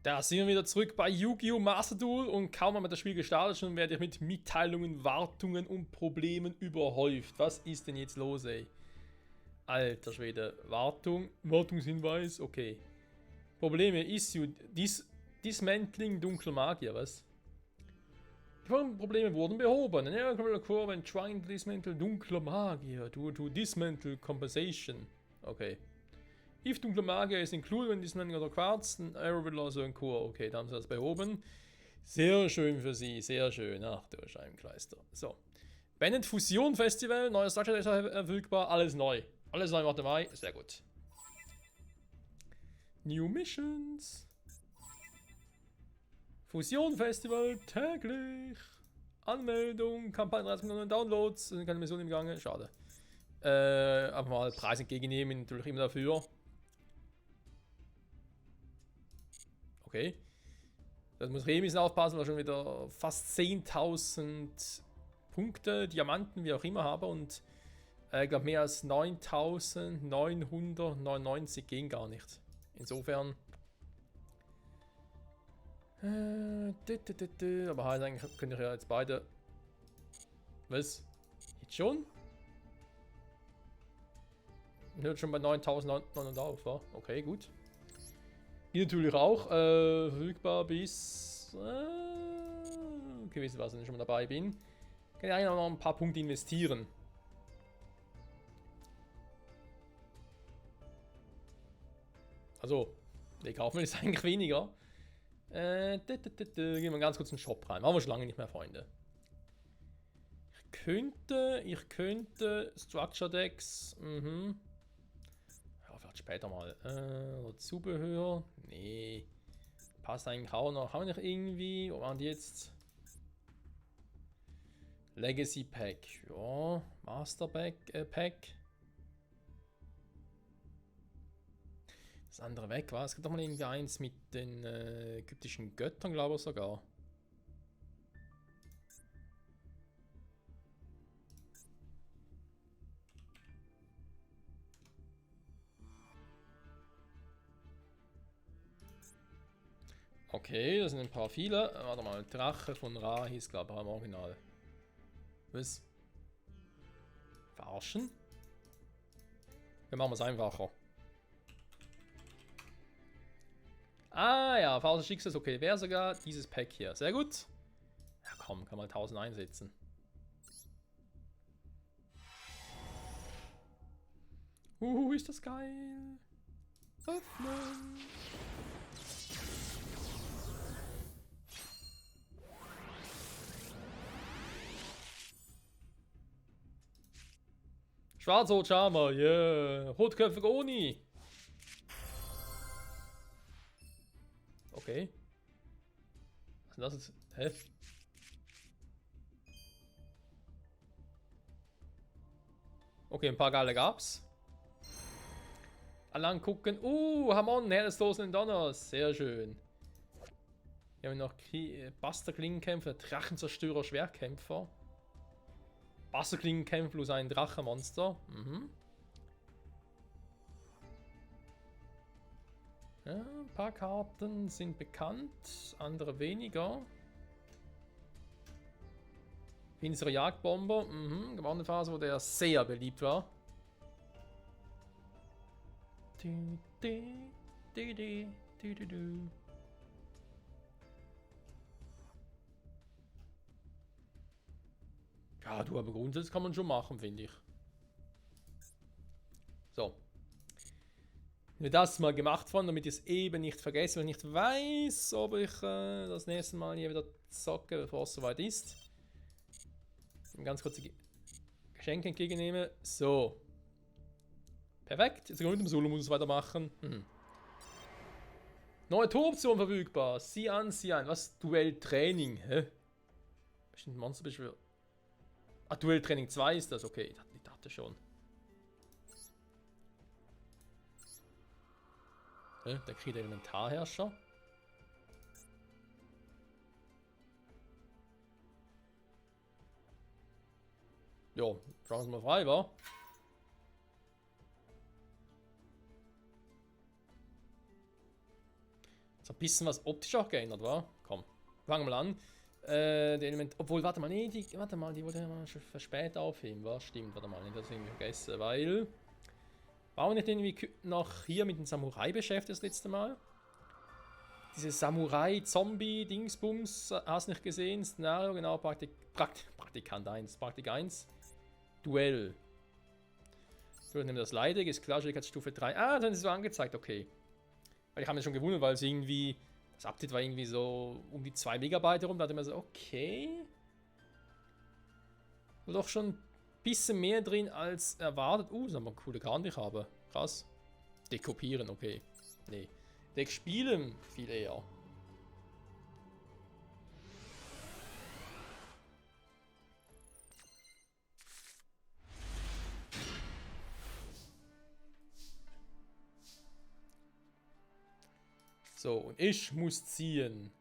Da sind wir wieder zurück bei Yu-Gi-Oh! Master Duel und kaum haben wir das Spiel gestartet, schon werde ich mit Mitteilungen, Wartungen und Problemen überhäuft. Was ist denn jetzt los, ey? Alter Schwede. Wartungshinweis, okay. Probleme, Issue, Dismantling dunkler Magier, was? Die Probleme wurden behoben. Ja, when trying to dismantle dunkler Magier, to dismantle compensation. Okay. If dunkler Magier is included in dismantling other cards, then error will also occur. Okay, da haben sie das behoben. Sehr schön für sie, sehr schön. Ach du Scheibenkleister. So. Bennett Fusion Festival, neuer Structure ist verfügbar, alles neu. Alles neu macht Mai, sehr gut. New Missions. Fusion Festival, täglich. Anmeldung, Kampagne 30 Millionen Downloads, keine Mission im Gange, schade. Einfach mal Preis entgegennehmen, natürlich immer dafür. Okay. Das muss Remis aufpassen, weil ich schon wieder fast 10.000 Punkte, Diamanten, wie auch immer habe und ich glaube mehr als 9.999 gehen gar nicht. Insofern. Aber halt eigentlich könnte ich ja jetzt beide. Was? Jetzt schon? Hört schon bei 9.900 auf, wa? Okay, gut. Hier natürlich auch verfügbar bis. Okay, wisst ihr was, wenn ich schon mal dabei bin. Kann ich eigentlich noch ein paar Punkte investieren. Also, die kaufen wir jetzt eigentlich weniger. Gehen wir ganz kurz in den Shop rein. Machen wir schon lange nicht mehr, Freunde. Ich könnte Structure Decks. Ja, vielleicht später mal. Zubehör. Nee. Passt eigentlich auch noch. Haben wir noch irgendwie. Wo waren die jetzt? Legacy Pack. Ja. Master Pack. Das andere weg war. Es gibt doch mal irgendwie eins mit den ägyptischen Göttern, glaube ich sogar. Okay, das sind ein paar viele. Warte mal, Drache von Ra hieß, glaube ich, im Original. Was? Verarschen? Wir machen es einfacher. Ah ja, falsches Schicksal, okay. Wäre sogar dieses Pack hier. Sehr gut. Ja komm, kann mal 1000 einsetzen. Ist das geil. Öffnen. Schwarz-Rot Charmer, yeah. Rotköpfige Oni. Okay. Was ist das jetzt? Hä? Okay, ein paar geile gab's. Alle angucken. Hamon, Herr des Tosenden Donners. Sehr schön. Hier haben wir noch Buster-Klingenkämpfer, Drachenzerstörer, Schwerkämpfer. Buster-Klingenkämpfer plus ein Drachenmonster. Ja, ein paar Karten sind bekannt, andere weniger. Finsterer Jagdbomber, gewonnene Phase, wo der sehr beliebt war. Ja, du, aber grundsätzlich kann man schon machen, finde ich. So. Mir das mal gemacht von, damit ich es eben nicht vergesse, weil ich nicht weiß, ob ich das nächste Mal hier wieder zocke, bevor es soweit ist. Ganz kurz die Geschenke entgegennehme. So. Perfekt. Jetzt mit dem Solo muss es weitermachen. Neue Toroption verfügbar. Sieh an. Was? Duelltraining. Hä? Bestimmt Monsterbeschwör. Ah, Duelltraining 2 ist das. Okay, ich dachte schon. Da kriegt der Elementarherrscher. Jo, schauen wir mal frei, wa? So ein bisschen was optisch auch geändert, wa? Komm, fangen wir mal an. Die Element. Obwohl, warte mal, nee, die wollte ich schon für später aufheben, wa? Stimmt, warte mal, nicht, das irgendwie vergessen, weil. War auch nicht irgendwie noch hier mit dem Samurai beschäftigt das letzte Mal? Diese Samurai-Zombie-Dingsbums, hast du nicht gesehen? Szenario, genau, Praktikant 1, Praktik 1. Duell. So, ich nehme das leidig, ist klar, Schwierigkeitsstufe 3. Ah, dann ist es so angezeigt, okay. Weil ich habe mich schon gewundert, weil es irgendwie. Das Update war irgendwie so um die 2 Megabyte herum. Da dachte ich mir so, okay. War doch schon ein bisschen mehr drin als erwartet. Das ist aber eine coole Karte, die ich habe. Krass. Dekopieren, okay. Nee. Deck spielen viel eher. So, und ich muss ziehen.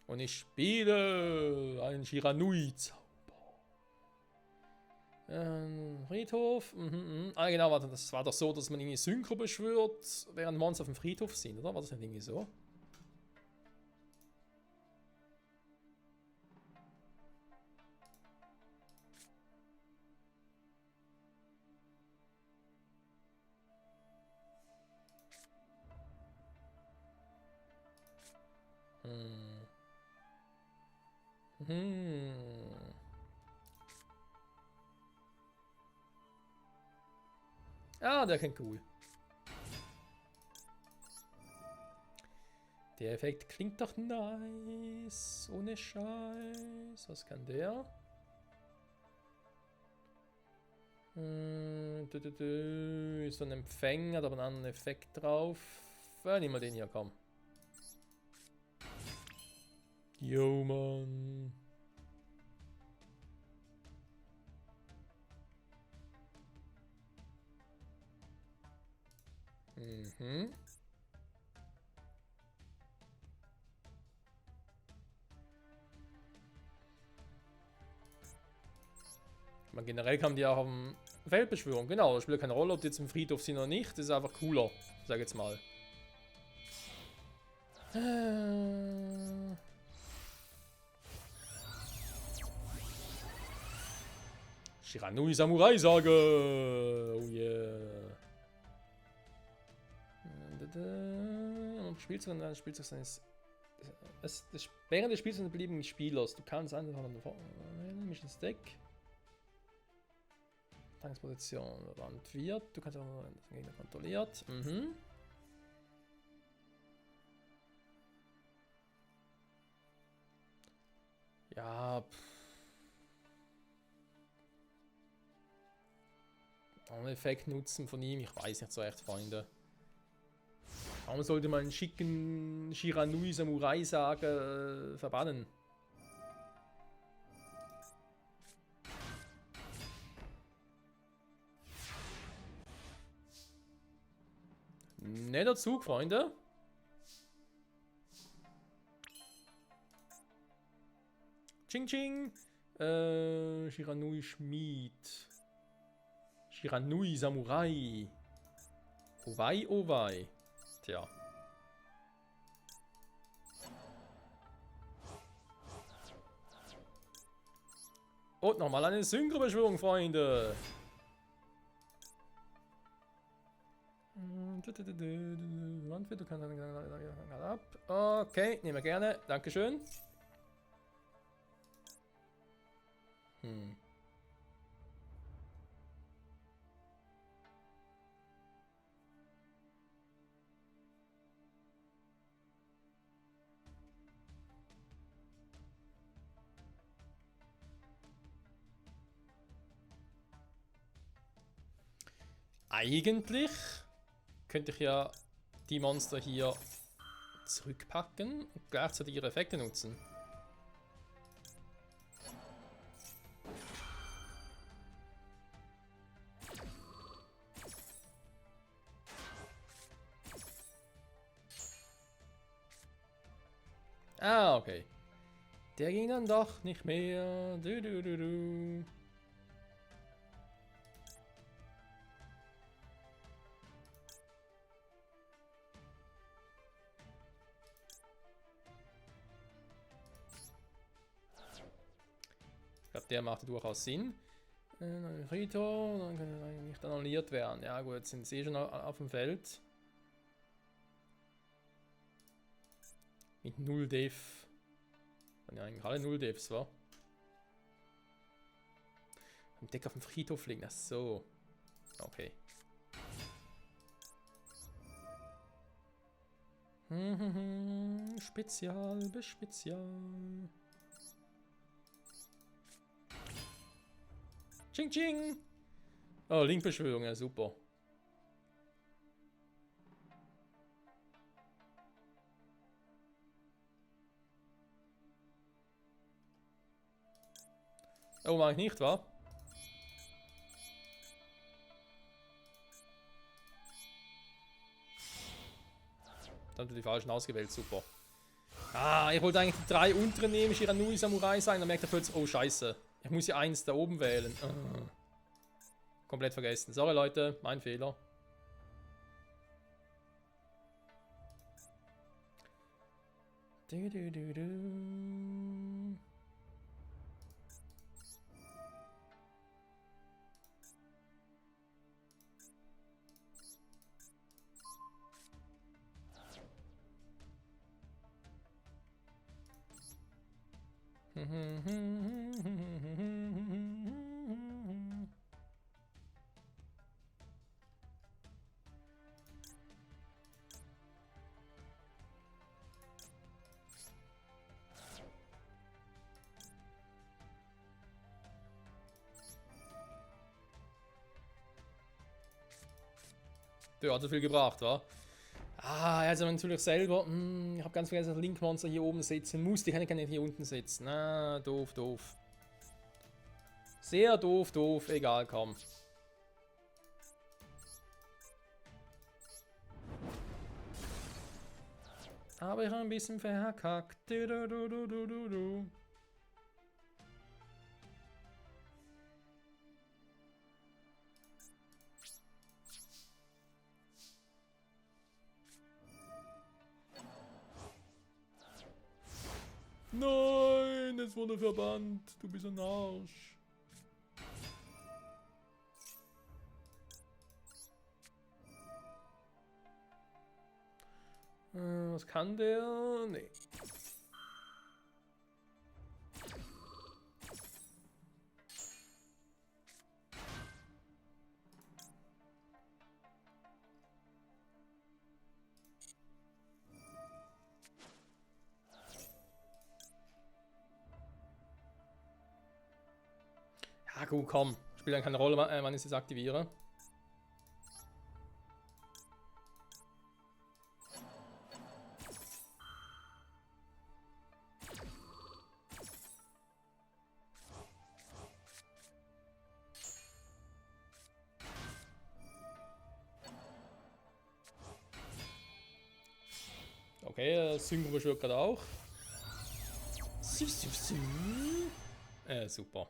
Und ich spiele einen Shiranui-Zauber. Friedhof. Ah, genau, warte, das war doch so, dass man irgendwie Synchro beschwört, während Monster auf dem Friedhof sind, oder? War das nicht irgendwie so? Ah, der klingt cool. Der Effekt klingt doch nice. Ohne Scheiß. Was kann der? Ist so ein Empfänger, hat aber einen anderen Effekt drauf. Nehmen wir den hier, komm. Yo, Mann. Man generell kann die auch auf dem Feld beschwören. Genau, das spielt keine Rolle, ob die jetzt im Friedhof sind oder nicht. Das ist einfach cooler, sag jetzt mal. Shiranui Samurai Sage! Oh yeah. Spielzug seines. Während des Spiels eines beliebigen Spielers. Du kannst einfach mich ins Deck. Tagesposition Wand wird. Du kannst auch den Gegner kontrolliert. Ja. Einen Effekt nutzen von ihm. Ich weiß nicht so echt, Freunde. Warum sollte man einen schicken Shiranui Samurai Sage verbannen? Netter Zug, Freunde. Ching Ching. Shiranui Schmied. Shiranui Samurai. Owei, owei. Tja. Und nochmal eine Synchrobeschwörung, Freunde. Du kannst ab. Okay, nehmen wir gerne. Dankeschön. Eigentlich könnte ich ja die Monster hier zurückpacken und gleichzeitig ihre Effekte nutzen. Ah, okay. Der ging dann doch nicht mehr. der macht durchaus Sinn. Rito, dann kann er nicht annulliert werden. Ja gut, jetzt sind sie schon auf dem Feld. Mit 0 Def. Dann ja eigentlich alle 0 Defs, wa? Am Deck auf dem Friedhof liegen, ach so. Okay. Spezial, bis Spezial. Ching Ching! Oh, Linkbeschwörung, ja super. Oh, mach ich nicht, wa? Dann hat die falschen ausgewählt, super. Ah, ich wollte eigentlich die 3 unteren nehmen, Shiranui Samurai sein, dann merkt er plötzlich, oh scheiße. Ich muss ja 1 da oben wählen. Komplett vergessen. Sorry Leute, mein Fehler. Du, du, du, du. Der hat so viel gebracht, wa? Ah, also natürlich selber. Ich habe ganz vergessen, dass Link-Monster hier oben setzen muss. Die kann ich nicht hier unten setzen. Ah, doof, doof. Sehr doof, doof. Egal, komm. Aber ich habe ein bisschen verkackt. Du, du, du, du, du, du. Nein, es wurde verbannt. Du bist ein Arsch. Was kann der? Nee. Ja gut, komm. Spielt dann keine Rolle, wann ich es aktiviere. Okay, Synchro beschwört gerade auch. Super.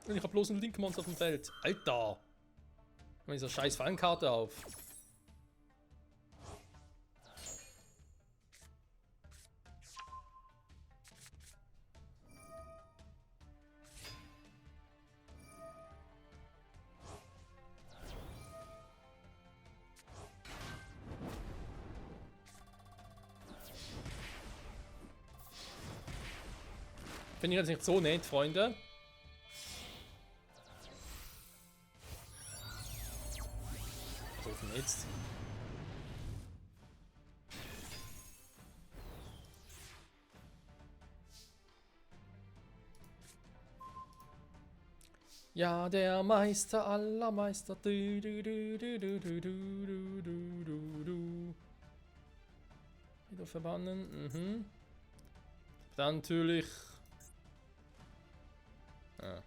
Und ich habe bloß ein Link-Monster auf dem Feld. Alter! Mit dieser scheiß Fallenkarte auf. Finde ich jetzt nicht so nett, Freunde. Was ist denn jetzt? Ja, der Meister aller Meister. Du, du, du, du, du, du, du, du, du, du. Wieder verbannen. Dann natürlich. Ah.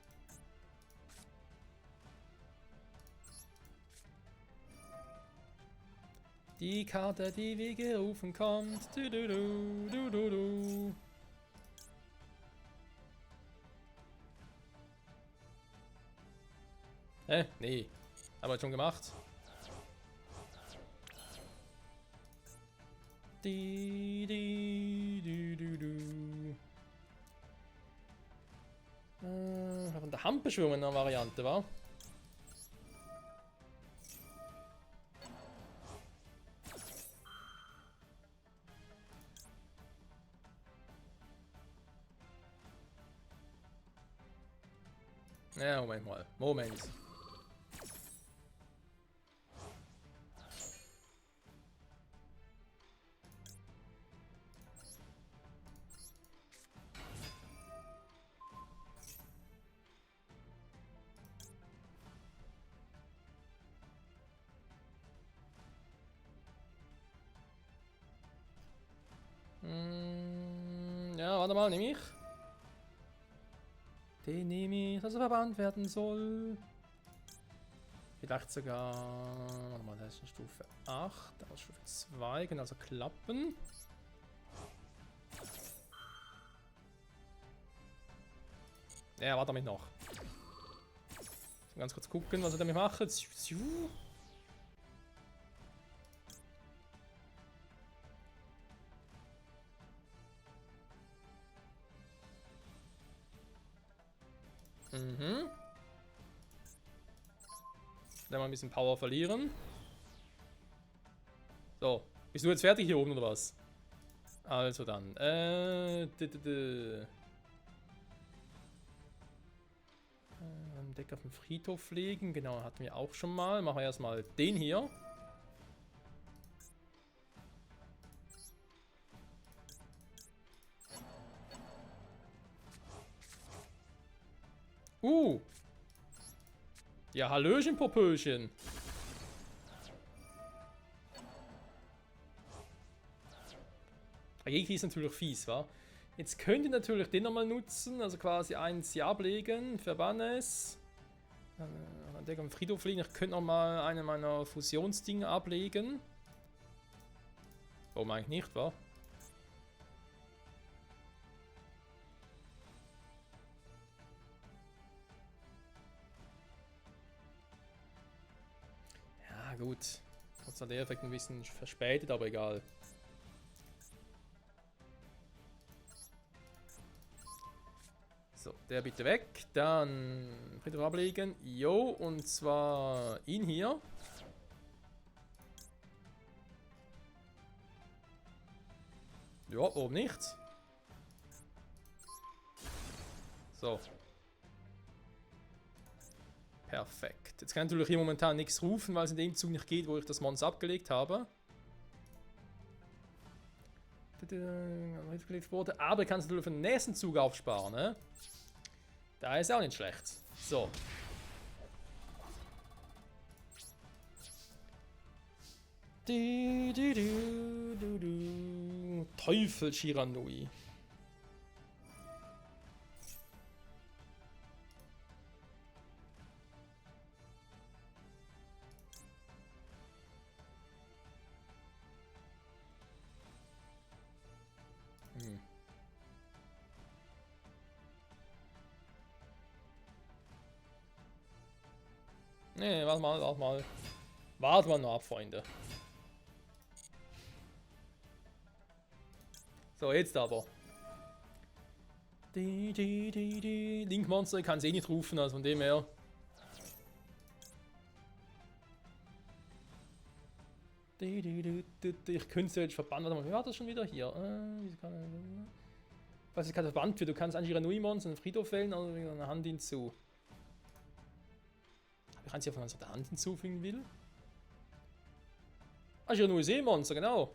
Die Karte, die wie gerufen kommt. Du, du, du, du, du, du. Nee. Haben wir schon gemacht. Du, du, du, du. Von der Handbeschwörung eine Variante, war. Ja, Moment mal. Moment. Ja, warte mal, nehme ich. Den nehme ich, dass er verbannt werden soll. Vielleicht sogar. Warte mal, das ist eine Stufe 8, das ist Stufe 2, kann also klappen. Ja, warte damit noch. Ganz kurz gucken, was er damit macht. Mhm. Dann mal ein bisschen Power verlieren. So, bist du jetzt fertig hier oben oder was? Also dann, Deck auf den Friedhof legen, genau, hatten wir auch schon mal. Machen wir erstmal den hier. Ja, Hallöchen, Popöchen. Jeki ist natürlich fies, wa? Jetzt könnt ihr natürlich den nochmal nutzen, also quasi eins hier ablegen, verbannen es. Dann Deck am Friedhof legen. Ich könnte nochmal eine meiner Fusionsdinge ablegen. Warum eigentlich nicht, wa? Ja, gut. Trotzdem der Effekt ein bisschen verspätet, aber egal. So, der bitte weg. Dann Friedhof ablegen. Jo, und zwar ihn hier. Ja, oben nichts. So. Perfekt. Jetzt kann ich natürlich hier momentan nichts rufen, weil es in dem Zug nicht geht, wo ich das Monster abgelegt habe. Wurde, aber ich kann es natürlich für den nächsten Zug aufsparen, ne? Da ist auch nicht schlecht. So. Teufel Shiranui. Nee, warte mal, warte mal. Warte mal noch ab, Freunde. So, jetzt aber. Link-Monster kann es eh nicht rufen, also von dem her. Ich könnte es jetzt verbannen. Warte mal, wie war das schon wieder hier? Was ist gerade verbannt für? Du kannst eigentlich Shiranui-Monster in den Friedhof wählen oder eine Hand hinzu. Ich kann sie auf der Hand hinzufügen will. Ah, Shiranui Seemonster, genau.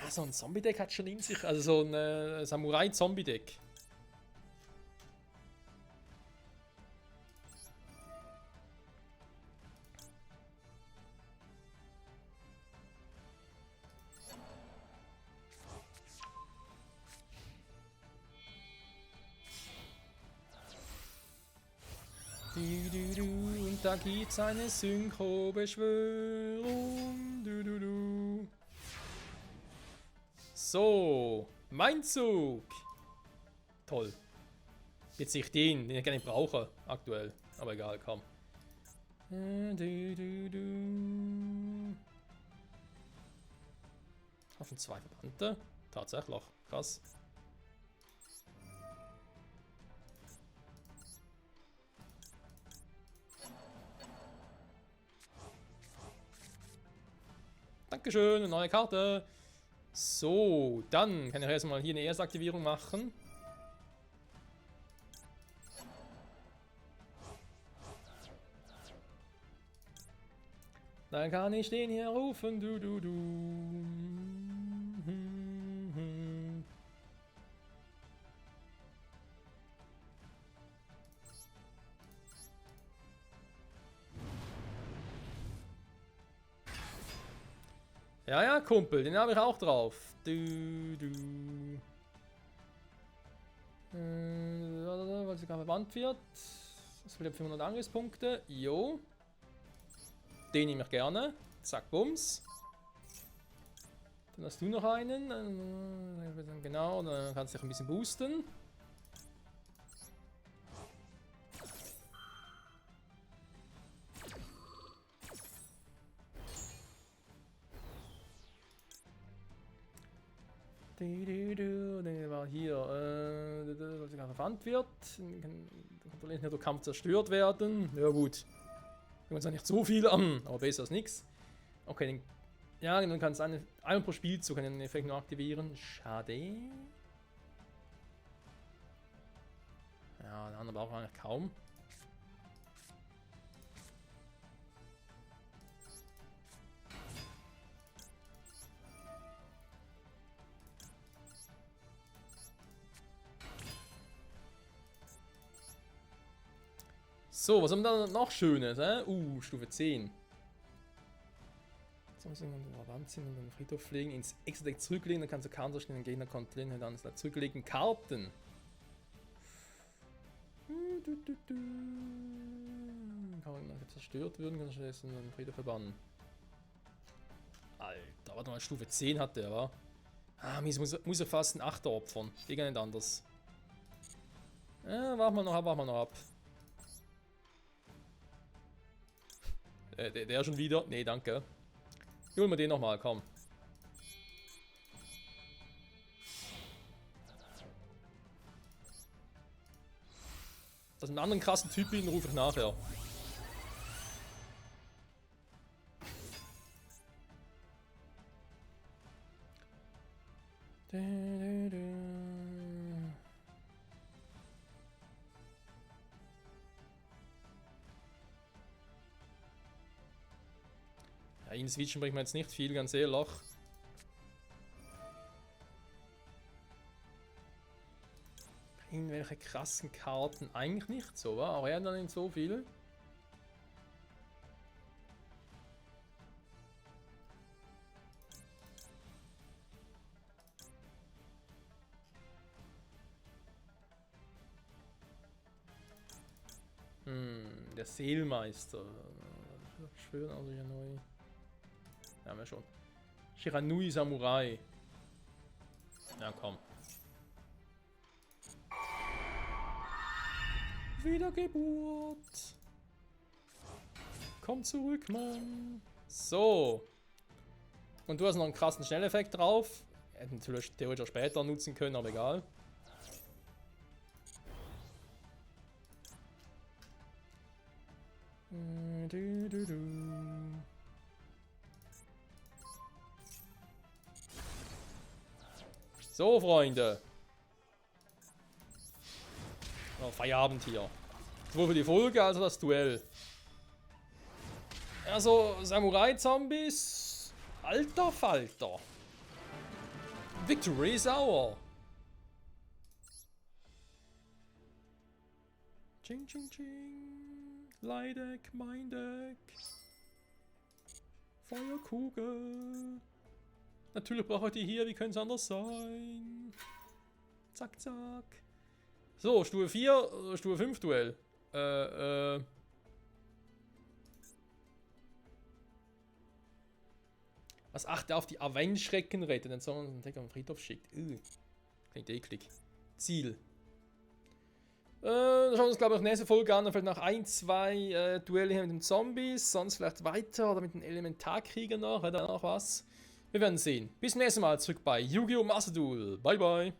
Ja, so ein Zombie-Deck hat schon in sich, also so ein Samurai-Zombie-Deck. Und da gibt's eine Synchro-Beschwörung. So, mein Zug. Toll. Jetzt nicht den ich gar nicht brauche, aktuell. Aber egal, komm. Auf den 2 Verbannte. Tatsächlich. Krass. Dankeschön, eine neue Karte. So, dann kann ich erstmal hier eine Erstaktivierung machen. Dann kann ich den hier rufen, du. Ja, ja, Kumpel, den habe ich auch drauf. Weil sogar verbannt wird. Das bleibt 500 Angriffspunkte. Jo. Den nehme ich gerne. Zack, bums. Dann hast du noch einen. Genau, dann kannst du dich ein bisschen boosten. Der war hier, weil sogar verwandt wird. Dann kontrollieren nicht, der Kampf zerstört werden. Ja gut. Wir uns ja nicht so viel an, aber besser als nichts. Okay, ja, dann kannst du einen pro Spielzug den Effekt noch aktivieren. Schade. Ja, der andere braucht eigentlich kaum. So, was haben wir da noch Schönes? Stufe 10. Jetzt muss ich in den Wand ziehen und den Friedhof legen, ins Extra-Deck zurücklegen, dann kannst du Counter stellen, den Gegner kontrollieren, dann ist da zurückgelegen. Karten. Kann man zerstört werden, kann ich den Friedhof verbannen. Alter, warte mal, Stufe 10 hat der, wa? Muss er fast einen 8er opfern. Geht gar nicht anders. Warten wir noch ab. Der schon wieder? Nee, danke. Holen wir den nochmal, komm. Das ist ein anderen krassen Typ, den rufe ich nachher. Ja, in Switchen bringt man jetzt nicht viel, ganz ehrlich. Irgendwelche krassen Karten eigentlich nicht so, wa? Aber er hat dann nicht so viel. Der Seelmeister. Schwören also hier neu. Ja, haben wir schon. Shiranui Samurai. Ja, komm. Wiedergeburt. Komm zurück, Mann. So. Und du hast noch einen krassen Schnelleffekt drauf. Hätten natürlich theoretisch auch später nutzen können, aber egal. So, Freunde. Oh, Feierabend hier. Sowohl für die Folge als auch das Duell. Also, Samurai-Zombies. Alter Falter. Victory is our. Ching, ching, ching. Leideck, mein Deck. Feuerkugel. Natürlich braucht ihr hier, wie könnte es anders sein? Zack, zack. So, Stufe 4, Stufe 5 Duell. Was achte auf die Avenge-Schrecken retten, dann soll man einen Deck auf den Friedhof schickt. Klingt eklig. Ziel. Schauen wir uns, glaube ich, nächste Folge an. Dann vielleicht noch 1, 2 Duelle hier mit den Zombies. Sonst vielleicht weiter oder mit den Elementarkriegern noch. Hat er noch was? Wir werden sehen. Bis zum nächsten Mal zurück bei Yu-Gi-Oh! Master Duel. Bye, bye.